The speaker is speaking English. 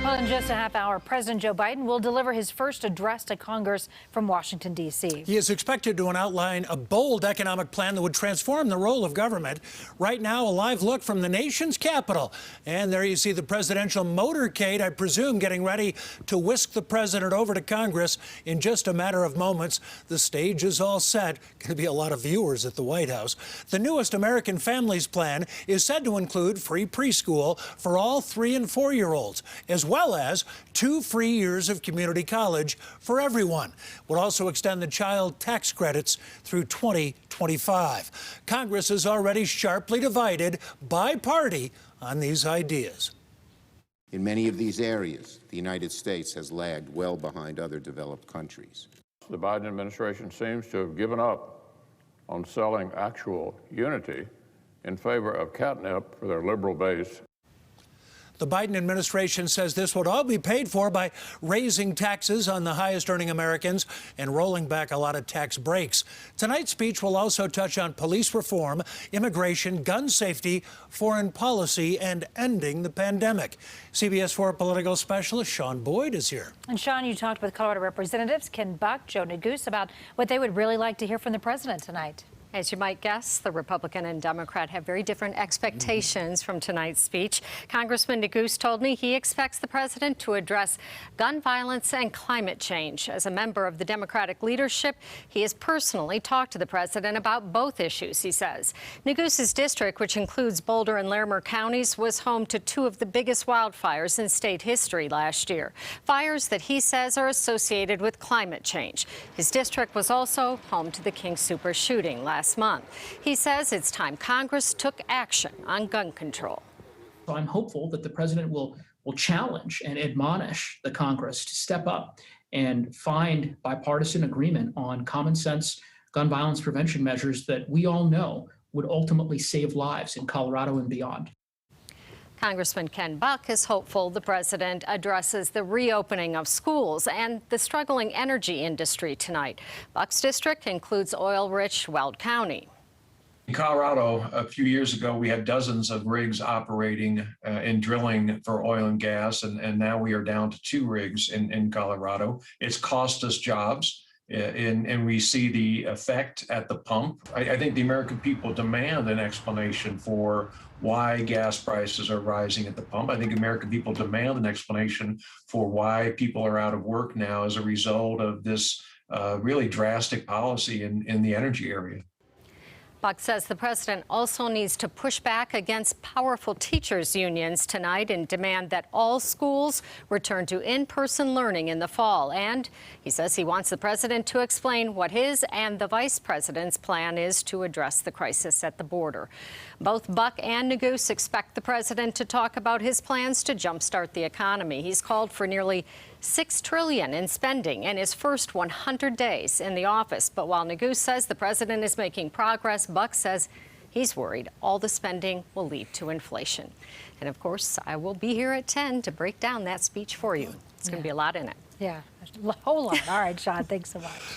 Well, in just a half hour, President Joe Biden will deliver his first address to Congress from Washington, D.C. He is expected to outline a bold economic plan that would transform the role of government. Right now, a live look from the nation's capital. And there you see the presidential motorcade, I presume, getting ready to whisk the president over to Congress in just a matter of moments. The stage is all set. Going to be a lot of viewers at the White House. The newest American Families Plan is said to include free preschool for all 3- and 4-year-olds, as well as 2 free years of community college for everyone. Would also extend the child tax credits through 2025. Congress is already sharply divided by party on these ideas. In many of these areas, the United States has lagged well behind other developed countries. The Biden administration seems to have given up on selling actual unity in favor of catnip for their liberal base. The Biden administration says this would all be paid for by raising taxes on the highest earning Americans and rolling back a lot of tax breaks. Tonight's speech will also touch on police reform, immigration, gun safety, foreign policy, and ending the pandemic. CBS 4 political specialist Shaun is here. And Shaun, you talked with Colorado Representatives Ken Buck, Joe Neguse about what they would really like to hear from the president tonight. As you might guess, the Republican and Democrat have very different expectations from tonight's speech. Congressman Neguse told me he expects the president to address gun violence and climate change. As a member of the Democratic leadership, he has personally talked to the president about both issues, he says. Neguse's district, which includes Boulder and Larimer counties, was home to 2 of the biggest wildfires in state history last year. Fires that he says are associated with climate change. His district was also home to the King Soopers shooting last month. He says it's time Congress took action on gun control. So I'm hopeful that the president will challenge and admonish the Congress to step up and find bipartisan agreement on common sense gun violence prevention measures that we all know would ultimately save lives in Colorado and beyond. Congressman Ken Buck is hopeful the president addresses the reopening of schools and the struggling energy industry tonight. Buck's district includes oil-rich Weld County. In Colorado, a few years ago, we had dozens of rigs operating in drilling for oil and gas, and now we are down to 2 rigs in Colorado. It's cost us jobs. And we see the effect at the pump. I think the American people demand an explanation for why gas prices are rising at the pump. I think American people demand an explanation for why people are out of work now as a result of this really drastic policy in the energy area. Buck says the president also needs to push back against powerful teachers' unions tonight and demand that all schools return to in-person learning in the fall. And he says he wants the president to explain what his and the vice president's plan is to address the crisis at the border. Both Buck and Neguse expect the president to talk about his plans to jumpstart the economy. He's called for nearly $6 trillion in spending in his first 100 days in the office. But while Neguse says the president is making progress, Buck says he's worried all the spending will lead to inflation. And of course, I will be here at 10 to break down that speech for you. It's going to be a lot in it. Yeah, a whole lot. All right, Shaun, thanks so much.